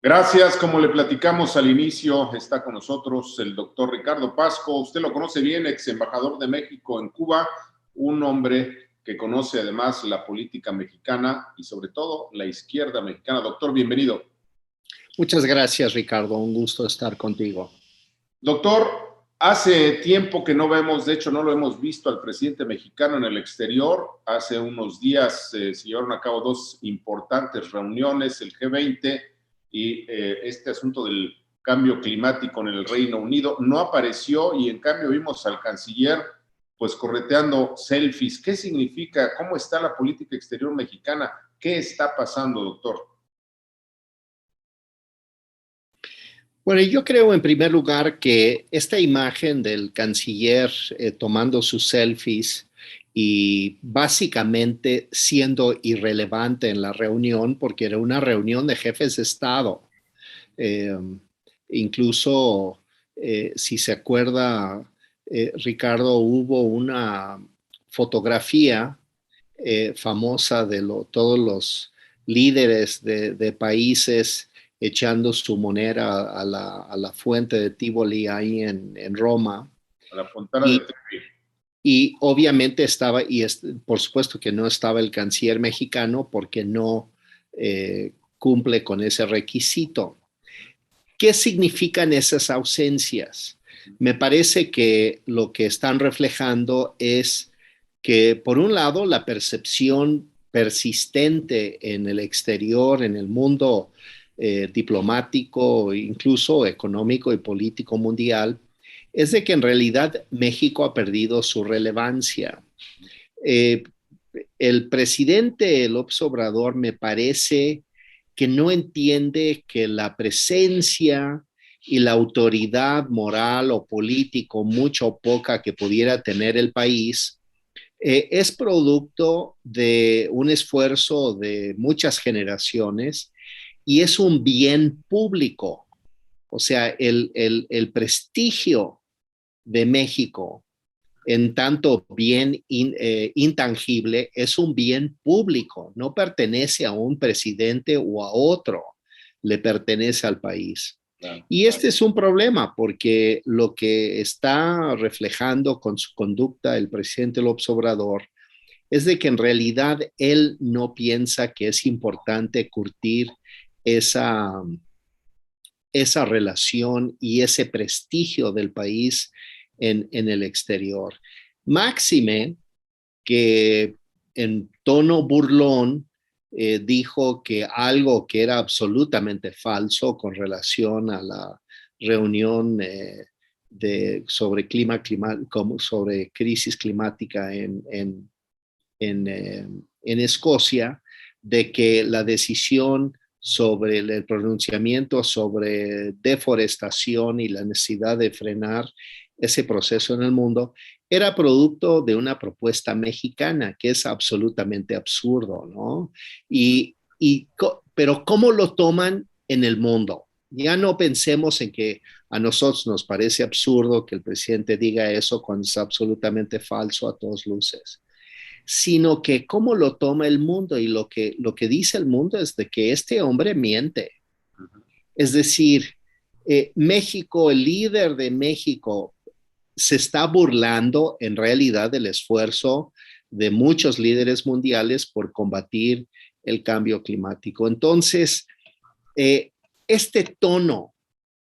Gracias, como le platicamos al inicio, está con nosotros el doctor Ricardo Pasco. Usted lo conoce bien, ex embajador de México en Cuba, un hombre que conoce además la política mexicana y sobre todo la izquierda mexicana. Doctor, bienvenido. Muchas gracias, Ricardo. Un gusto estar contigo. Doctor, hace tiempo que no vemos, de hecho no lo hemos visto al presidente mexicano en el exterior. Hace unos días se llevaron a cabo dos importantes reuniones, el G20 y este asunto del cambio climático en el Reino Unido. No apareció y en cambio vimos al canciller pues correteando selfies. ¿Qué significa? ¿Cómo está la política exterior mexicana? ¿Qué está pasando, doctor? Bueno, yo creo en primer lugar que esta imagen del canciller tomando sus selfies y básicamente siendo irrelevante en la reunión, porque era una reunión de jefes de Estado. Eh, Incluso, si se acuerda, Ricardo, hubo una fotografía famosa de todos los líderes de países echando su moneda a la fuente de Tivoli ahí en Roma. A la Fontana de Y, Trevi. y obviamente estaba, por supuesto que no estaba el canciller mexicano porque no cumple con ese requisito. ¿Qué significan esas ausencias? Me parece que lo que están reflejando es que, por un lado, la percepción persistente en el exterior, en el mundo diplomático, incluso económico y político mundial, es de que en realidad México ha perdido su relevancia. Eh, el presidente López Obrador me parece que no entiende que la presencia y la autoridad moral o político, mucho o poca que pudiera tener el país, es producto de un esfuerzo de muchas generaciones y es un bien público. O sea, el prestigio de México en tanto bien intangible, es un bien público, no pertenece a un presidente o a otro, le pertenece al país. Claro. Y este es un problema porque lo que está reflejando con su conducta el presidente López Obrador es de que en realidad él no piensa que es importante curtir esa, esa relación y ese prestigio del país en el exterior. Máxime que en tono burlón dijo que algo que era absolutamente falso con relación a la reunión sobre crisis climática en Escocia, de que la decisión sobre el pronunciamiento sobre deforestación y la necesidad de frenar ese proceso en el mundo era producto de una propuesta mexicana, que es absolutamente absurdo, ¿no? Pero ¿cómo lo toman en el mundo? Ya no pensemos en que a nosotros nos parece absurdo que el presidente diga eso cuando es absolutamente falso a todas luces, sino que cómo lo toma el mundo, y lo que dice el mundo es de que este hombre miente. Es decir, México, el líder de México, se está burlando en realidad del esfuerzo de muchos líderes mundiales por combatir el cambio climático. Entonces, eh, este tono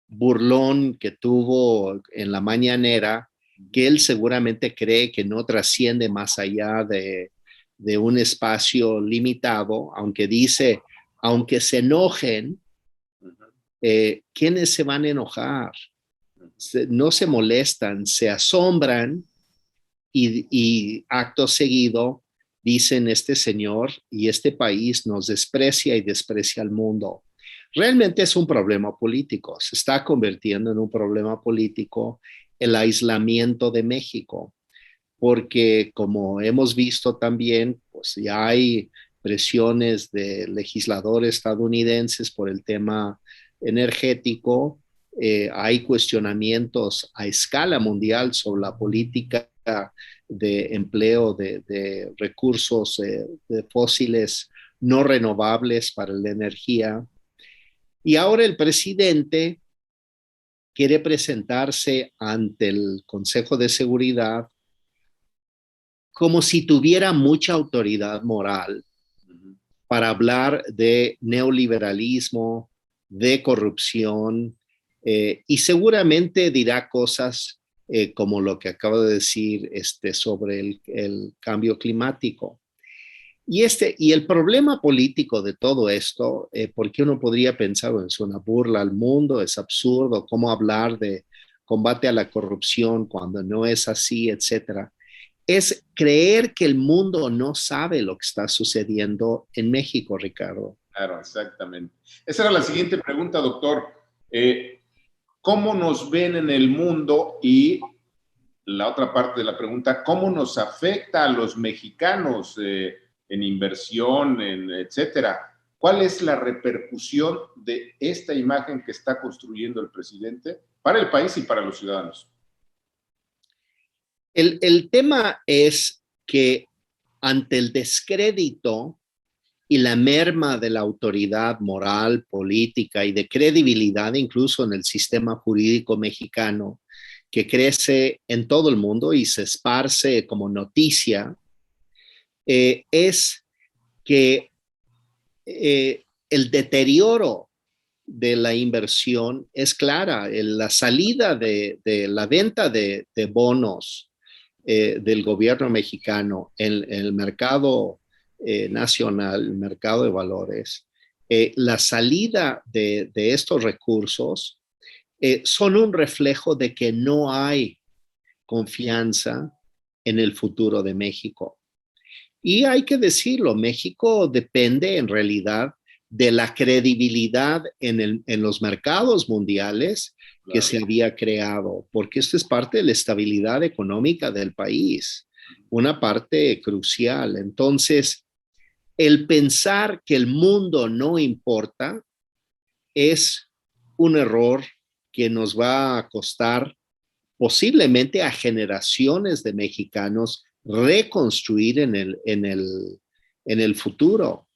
burlón que tuvo en la mañanera, que él seguramente cree que no trasciende más allá de un espacio limitado, aunque dice, aunque se enojen, ¿quiénes se van a enojar? No se molestan, se asombran y acto seguido dicen este señor y este país nos desprecia y desprecia al mundo. Realmente es un problema político, se está convirtiendo en un problema político el aislamiento de México, porque como hemos visto también, pues ya hay presiones de legisladores estadounidenses por el tema energético, hay cuestionamientos a escala mundial sobre la política de empleo de recursos de fósiles no renovables para la energía. Y ahora el presidente quiere presentarse ante el Consejo de Seguridad como si tuviera mucha autoridad moral para hablar de neoliberalismo, de corrupción, y seguramente dirá cosas como lo que acabo de decir sobre el cambio climático. Y el problema político de todo esto, porque uno podría pensar, bueno, es una burla al mundo, es absurdo, cómo hablar de combate a la corrupción cuando no es así, etcétera, es creer que el mundo no sabe lo que está sucediendo en México, Ricardo. Claro, exactamente. Esa era la siguiente pregunta, doctor. ¿Cómo nos ven en el mundo? Y la otra parte de la pregunta, ¿cómo nos afecta a los mexicanos en inversión, etcétera? ¿Cuál es la repercusión de esta imagen que está construyendo el presidente para el país y para los ciudadanos? El tema es que ante el descrédito y la merma de la autoridad moral, política y de credibilidad incluso en el sistema jurídico mexicano, que crece en todo el mundo y se esparce como noticia, es que el deterioro de la inversión es clara. La salida de la venta de bonos del gobierno mexicano en el mercado nacional, el mercado de valores, la salida de estos recursos son un reflejo de que no hay confianza en el futuro de México. Y hay que decirlo, México depende en realidad de la credibilidad en los mercados mundiales que se había creado, porque esto es parte de la estabilidad económica del país, una parte crucial. Entonces, el pensar que el mundo no importa es un error que nos va a costar posiblemente a generaciones de mexicanos reconstruir en el futuro.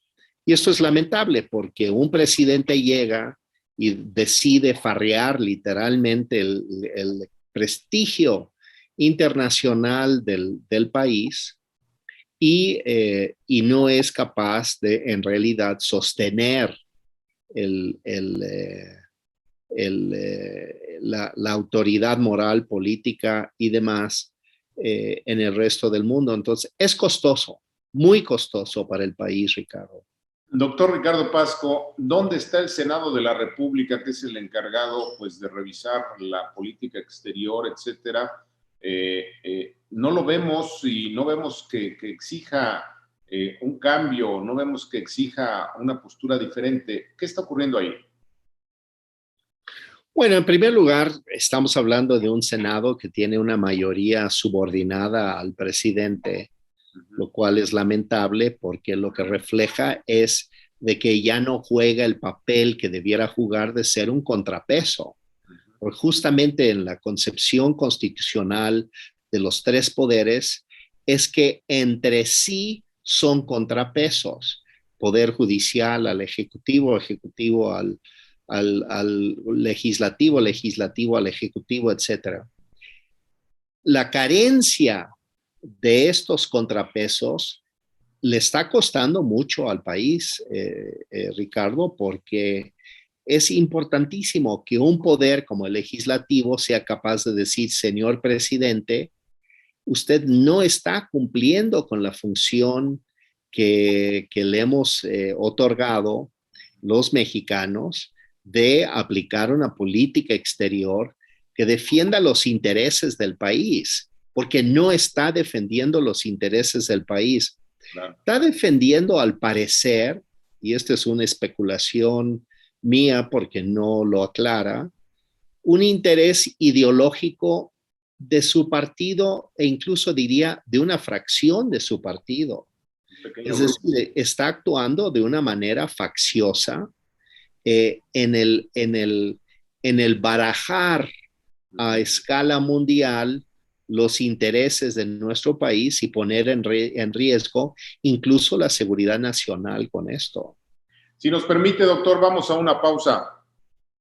Y esto es lamentable porque un presidente llega y decide farrear literalmente el prestigio internacional del país y no es capaz de en realidad sostener el, el, la autoridad moral, política y demás en el resto del mundo. Entonces, es costoso, muy costoso para el país, Ricardo. Doctor Ricardo Pasco, ¿dónde está el Senado de la República, que es el encargado pues, de revisar la política exterior, etcétera? No lo vemos y no vemos que exija un cambio, no vemos que exija una postura diferente. ¿Qué está ocurriendo ahí? Bueno, en primer lugar, estamos hablando de un Senado que tiene una mayoría subordinada al presidente, lo cual es lamentable porque lo que refleja es de que ya no juega el papel que debiera jugar de ser un contrapeso. Porque justamente en la concepción constitucional de los tres poderes es que entre sí son contrapesos. Poder judicial al ejecutivo, ejecutivo al legislativo, legislativo al ejecutivo, etcétera. La carencia de estos contrapesos le está costando mucho al país, Ricardo, porque es importantísimo que un poder como el legislativo sea capaz de decir, señor presidente, usted no está cumpliendo con la función que le hemos otorgado los mexicanos de aplicar una política exterior que defienda los intereses del país, porque no está defendiendo los intereses del país. Claro. Está defendiendo, al parecer, y esta es una especulación mía porque no lo aclara, un interés ideológico de su partido e incluso diría de una fracción de su partido. Es decir, está actuando de una manera facciosa en el barajar a escala mundial los intereses de nuestro país y poner en riesgo incluso la seguridad nacional con esto. Si nos permite, doctor, vamos a una pausa.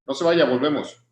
No se vaya, volvemos.